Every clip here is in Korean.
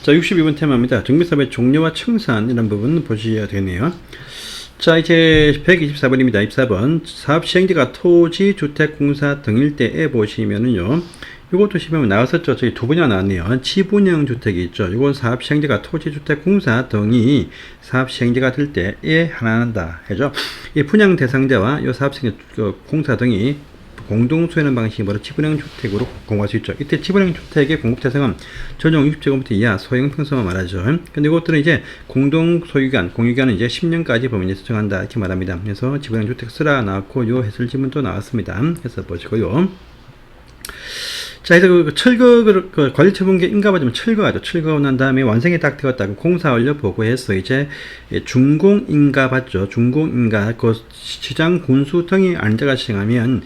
자, 62번 테마입니다. 정비사업의 종료와 청산 이런 부분 보셔야 되네요. 자, 이제 124번입니다. 24번 사업 시행지가 토지, 주택, 공사 등일 때에 보시면은요. 이것도 시험에 나왔었죠. 저희 두 분이나 나왔네요. 지분형 주택이 있죠. 이건 사업 시행지가 토지, 주택, 공사 등이 사업 시행지가 될 때에 하나한다 해죠. 이 분양 대상자와 이 사업 시행지 공사 등이 공동 소유하는 방식이 바로 지분형 주택으로 공부할 수 있죠. 이때 지분형 주택의 공급 대상은 전용 60제곱미터 이하 소형 평수만 말하죠. 근데 이것들은 이제 공동 소유기간, 공유기간은 이제 10년까지 범위에서 정한다 이렇게 말합니다. 그래서 지분형 주택 쓰라 나왔고 요 해설 지문도 나왔습니다. 그래서 보시고요. 자, 그래서 철거, 관리처분계 인가받으면 철거하죠. 철거하고 난 다음에 완성이 딱 되었다. 공사 완료 보고해서 이제 준공 인가 받죠. 준공 인가, 시장 군수 등이 안자가 시행하면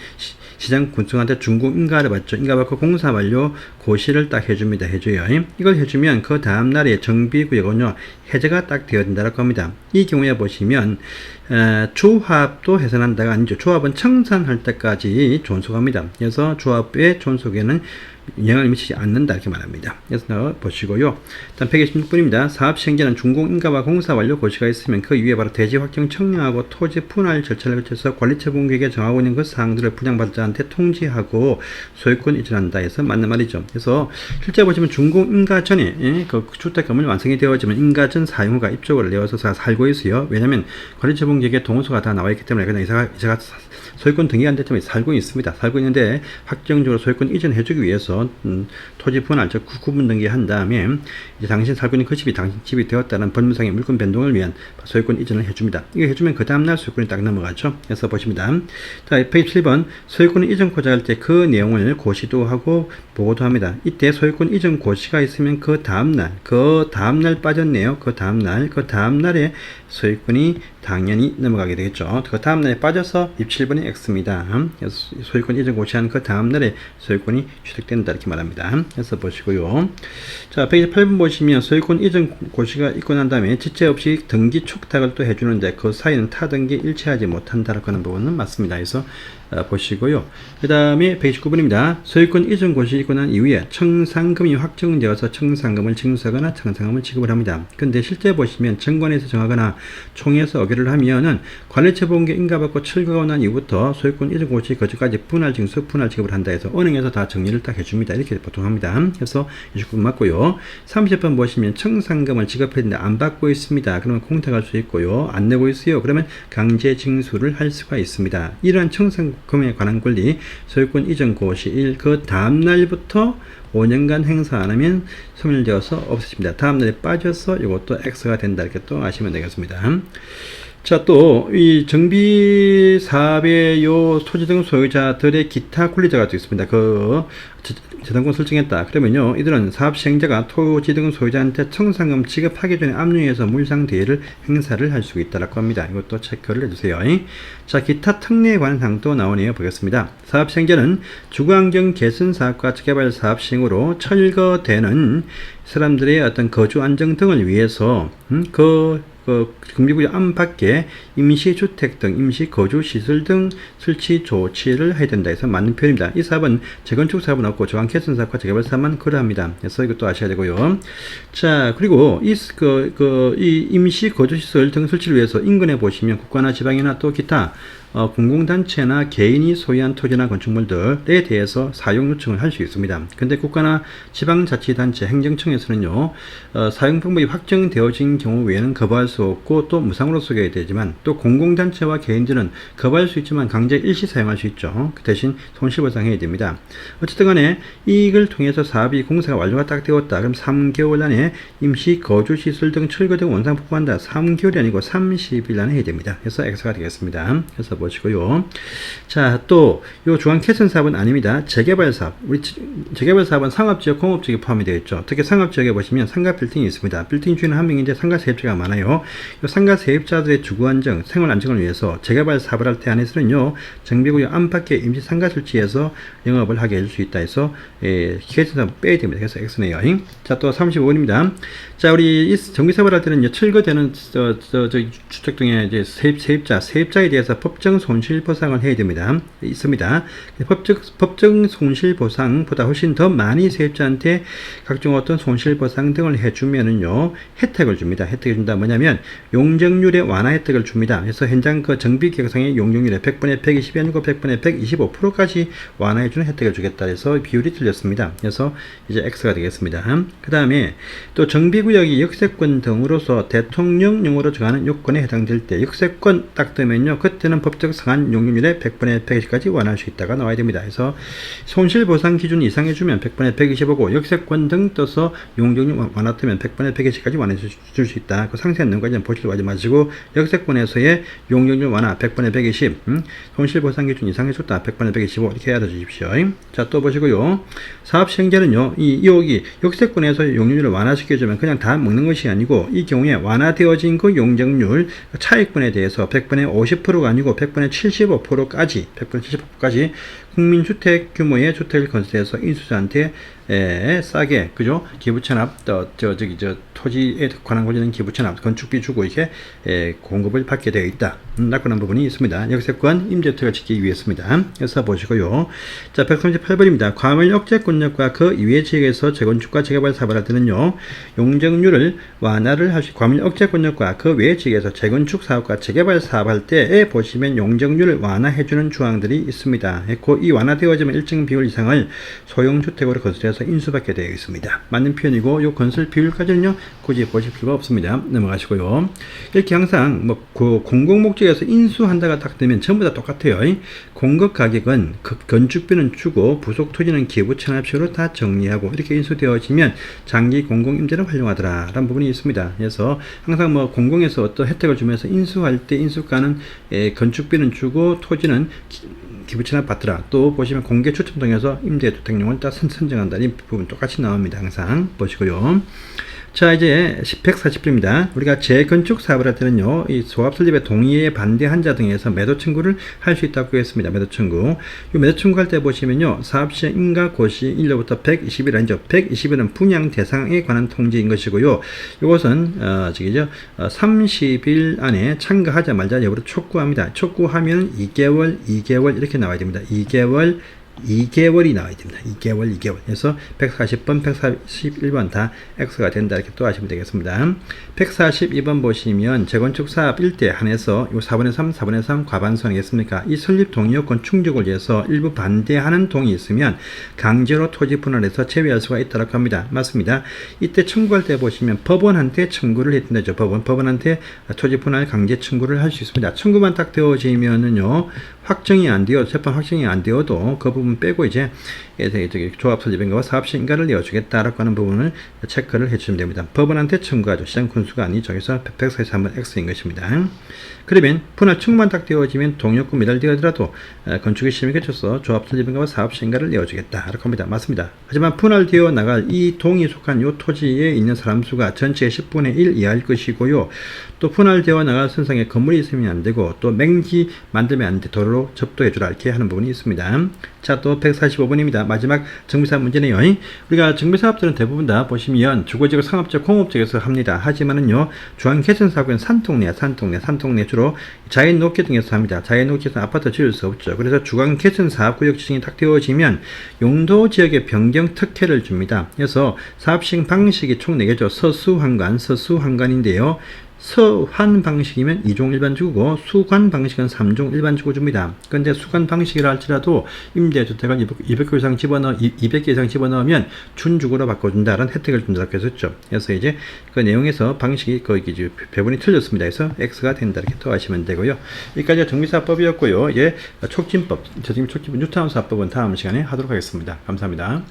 시장 군수한테 준공 인가를 받죠. 인가 받고 공사 완료 고시를 딱 해줍니다. 해줘요. 이걸 해주면 그 다음날에 정비구역은요, 해제가 딱 되어야 된다고 합니다. 이 경우에 보시면, 조합도 해산한다가 아니죠. 조합은 청산할 때까지 존속합니다. 그래서 조합의 존속에는 영향을 미치지 않는다 이렇게 말합니다. 그래서 보시고요. 다음 126번입니다. 사업 시행자는 준공 인가와 공사 완료 고시가 있으면 그 이후에 바로 대지 확정 청량하고 토지 분할 절차를 거쳐서 관리처분계획에 정하고 있는 그 사항들을 분양받자한테 통지하고 소유권 이전한다 해서 맞는 말이죠. 그래서 실제 보시면 준공 인가 전에 그 주택 건물 완성이 되어지면 인가 전 사용후가 입주를 내어서 살고 있어요. 왜냐하면 관리처분계획에 동호수가 다 나와 있기 때문에 그냥 이사가 소유권 등기 안 됐지만 살고 있습니다. 살고 있는데 확정적으로 소유권 이전해주기 위해서 토지 분할, 즉 구분 등기한 다음에 이제 당신 살고 있는 그 집이 당신 집이 되었다는 법률상의 물권 변동을 위한 소유권 이전을 해줍니다. 이거 해주면 그 다음날 소유권이 딱 넘어가죠. 그래서 보십니다. 자, 127번 소유권 이전 고지할 때 그 내용을 고시도 하고 보고도 합니다. 이때 소유권 이전 고시가 있으면 그 다음날 빠졌네요. 그 다음날에 소유권이 당연히 넘어가게 되겠죠. 그 다음날에 빠져서 27번이 X입니다. 소유권 이전 고시한 그 다음날에 소유권이 취득된다 이렇게 말합니다. 그래서 보시고요. 자, 128번 보시면 소유권 이전 고시가 있고 난 다음에 지체 없이 등기 촉탁을 또 해주는데 그 사이는 타등기 일치하지 못한다라고 하는 부분은 맞습니다. 그래서 보시고요. 그 다음에 129번입니다. 소유권 이전 고시 있고 난 이후에 청산금이 확정되어서 청산금을 징수하거나 청산금을 지급을 합니다. 근데 실제 보시면 정관에서 정하거나 총회에서 의결을 하면은 관리처분계 인가받고 철거하고 난 이후부터 소유권 이전 고시 거주까지 분할 징수, 분할 지급을 한다 해서 은행에서 다 정리를 딱 해줍니다. 이렇게 보통 합니다. 그래서 29번 맞고요. 30번 보시면 청산금을 지급했는데 안 받고 있습니다. 그러면 공탁할 수 있고요. 안 내고 있어요. 그러면 강제 징수를 할 수가 있습니다. 이러한 청산금에 관한 권리 소유권 이전 고시일 그 다음날부터 5년간 행사 안 하면 소멸되어서 없어집니다. 다음날에 빠져서 이것도 X가 된다 이렇게 또 아시면 되겠습니다. 자, 또 이 정비 사업의 요 토지 등 소유자들의 기타 권리자가 또 있습니다. 그 재산권 설정했다. 그러면요, 이들은 사업 시행자가 토지 등 소유자한테 청산금 지급하기 전에 압류해서 물상 대여를 행사를 할 수 있다라고 합니다. 이것도 체크를 해주세요. 자, 기타 특례에 관한 사항도 나오네요. 보겠습니다. 사업 시행자는 주거환경 개선 사업과 재개발 사업 시행으로 철거되는 사람들의 어떤 거주 안정 등을 위해서 정비구역 안팎에 임시주택 등 임시거주시설 등 설치 조치를 해야 된다 해서 맞는 표현입니다. 이 사업은 재건축 사업은 없고 저항 개선 사업과 재개발 사업만 그러합니다. 그래서 이것도 아셔야 되고요. 자, 그리고 이 임시거주시설 등 설치를 위해서 인근에 보시면 국가나 지방이나 또 기타 공공단체나 개인이 소유한 토지나 건축물들에 대해서 사용 요청을 할 수 있습니다. 근데 국가나 지방자치단체 행정청에서는요, 사용 방법이 확정되어진 경우 외에는 거부할 수 없고 또 무상으로 소개해야 되지만 또 공공단체와 개인들은 거부할 수 있지만 강제 일시 사용할 수 있죠. 그 대신 손실보상해야 됩니다. 어쨌든 간에 이걸 통해서 사업이 공사가 완료가 딱 되었다. 그럼 3개월 안에 임시 거주시설 등 철거 등 원상 복구한다. 3개월이 아니고 30일 안에 해야 됩니다. 그래서 X가 되겠습니다. 그래서 보시고요. 자, 또 요 중앙 개선 사업은 아닙니다. 재개발 사업. 우리 재개발 사업은 상업지역, 공업지역에 포함이 되어 있죠. 특히 상업지역에 보시면 상가 빌딩이 있습니다. 빌딩 주인은 한 명인데 상가 세입자가 많아요. 요 상가 세입자들의 주거 안정, 생활 안정을 위해서 재개발 사업을 할 때 안에서는요, 정비구역 안팎에 임시 상가 설치해서 영업을 하게 해줄 수 있다 해서 개선 사업 빼야 됩니다. 그래서 X네요. 자, 또 35번입니다. 자, 우리 정비 사업을 할 때는 철거되는 주택 등의 이제 세입자에 대해서 법적 법정 손실보상을 해야 됩니다. 있습니다. 법정 손실보상보다 훨씬 더 많이 세입자한테 각종 어떤 손실보상 등을 해주면은요, 혜택을 줍니다. 혜택을 준다. 뭐냐면, 용적률의 완화 혜택을 줍니다. 그래서 현장 그 정비계획상의 용적률의 100분의 120이 아니고 100분의 125%까지 완화해주는 혜택을 주겠다. 해서 비율이 틀렸습니다. 그래서 이제 X가 되겠습니다. 그 다음에 또 정비구역이 역세권 등으로서 대통령령으로 정하는 요건에 해당될 때 역세권 딱 뜨면요, 그때는 법적 상한 용적률의 100분의 120까지 완화할 수 있다가 나와야 됩니다. 그래서 손실보상 기준 이상해주면 100분의 125고 역세권 등 떠서 용적률 완화 뜨면 100분의 120까지 완화해 줄 수 있다. 그 상세한 내용까지는 보시려고 하지 마시고 역세권에서의 용적률 완화 100분의 120, 손실보상 기준 이상해줬다 100분의 125 이렇게 해야 주십시오. 자, 또 보시고요. 사업 시행자는요, 여기 역세권에서 용적률을 완화시켜주면 그냥 다 먹는 것이 아니고 이 경우에 완화되어진 그 용적률 차익분에 대해서 100분의 50%가 아니고 100분의 75%까지 국민주택 규모의 주택을 건설해서 인수자한테 싸게, 그죠? 기부천합, 토지에 관한 관련된 기부천합, 건축비 주고 이렇게 공급을 받게 되어 있다. 라고는 부분이 있습니다. 역세권 임대주택을 짓기 위해서입니다. 그래서 보시고요. 자, 138번입니다. 과밀 억제권역과 그 이외 지역에서 재건축과 재개발 사업을 할 때는요, 용적률을 완화를 할 수, 과밀 억제권역과 그 외 지역에서 재건축 사업과 재개발 사업할 때에 보시면 용적률을 완화해주는 조항들이 있습니다. 이 완화되어지면 일정 비율 이상을 소형주택으로 건설해서 인수받게 되어 있습니다. 맞는 표현이고, 요 건설 비율까지는요, 굳이 보실 필요가 없습니다. 넘어가시고요. 이렇게 항상 공공목적에서 인수한다가 딱 되면 전부 다 똑같아요. 공급 가격은 건축비는 주고 부속 토지는 기부 체납식으로 다 정리하고 이렇게 인수되어지면 장기 공공임대를 활용하더라 라는 부분이 있습니다. 그래서 항상 공공에서 어떤 혜택을 주면서 인수할 때 인수가는 건축비는 주고 토지는 기부 체납 받더라. 또 보시면 공개 추첨 통해서 임대주택용을 다 선정한다. 이 부분 똑같이 나옵니다. 항상 보시고요. 자, 이제 140분입니다. 우리가 재건축 사업을 할 때는요, 이 조합 설립에 동의에 반대한 자 등에서 매도 청구를 할 수 있다고 했습니다. 매도 청구. 이 매도 청구할 때 보시면요, 사업 시행 인가 고시 1년부터 120일 아니죠. 120일은 분양 대상에 관한 통지인 것이고요. 이것은, 30일 안에 참가하자 말자 여부를 촉구합니다. 촉구하면 2개월 이렇게 나와야 됩니다. 2개월이 나와야 됩니다. 2개월. 그래서 140번, 141번 다 X가 된다. 이렇게 또 하시면 되겠습니다. 142번 보시면 재건축 사업 일대 한해서 요 4분의 3, 4분의 3 과반수 아니겠습니까? 이 설립 동의 요건 충족을 위해서 일부 반대하는 동이 있으면 강제로 토지 분할해서 제외할 수가 있다고 합니다. 맞습니다. 이때 청구할 때 보시면 법원한테 청구를 했던데죠. 법원한테 토지 분할 강제 청구를 할 수 있습니다. 청구만 딱 되어지면은요, 재판 확정이 안 되어도 그 부분 빼고 이제 조합 설립인가와 사업 시행인가를 내어주겠다라고 하는 부분을 체크를 해주시면 됩니다. 법원한테 청구하죠. 시장 군수가 아니죠. 그래서 143번 X인 것입니다. 그러면 분할 청구만 딱 되어지면 동의요건 미달되더라도 건축의 시험에 거쳐서 조합 설립인가와 사업 시행인가를 내어주겠다라고 합니다. 맞습니다. 하지만 분할되어 나갈 이 동이 속한 이 토지에 있는 사람 수가 전체의 10분의 1 이하일 것이고요. 또 분할되어 나갈 선상에 건물이 있으면 안 되고, 또 맹지 만들면 안 돼. 도로로 접도해주라. 이렇게 하는 부분이 있습니다. 자, 또 145번입니다. 마지막 정비사업 문제네요. 우리가 정비사업들은 대부분 다 보시면 주거지역, 상업지역, 공업지역에서 합니다. 하지만은요, 중앙개천사업은 산동네 주로 자연 녹지 등에서 합니다. 자연 녹지에서 아파트 지을 수 없죠. 그래서 중앙개천사업구역 지정이 딱 되어지면 용도지역의 변경 특혜를 줍니다. 그래서 사업 시행 방식이 총 4개죠. 서수환관인데요. 서환 방식이면 2종 일반주거고 수관 방식은 3종 일반주거 줍니다. 그런데 수관 방식이라 할지라도 임대주택을 200개 이상 집어넣으면 준주거로 바꿔준다라는 혜택을 준다고 했었죠. 그래서 이제 그 내용에서 방식이 거기 배분이 틀렸습니다. 그래서 X가 된다 이렇게 또 하시면 되고요. 여기까지가 정비사업법이었고요. 이제 촉진법, 뉴타운 사업법은 다음 시간에 하도록 하겠습니다. 감사합니다.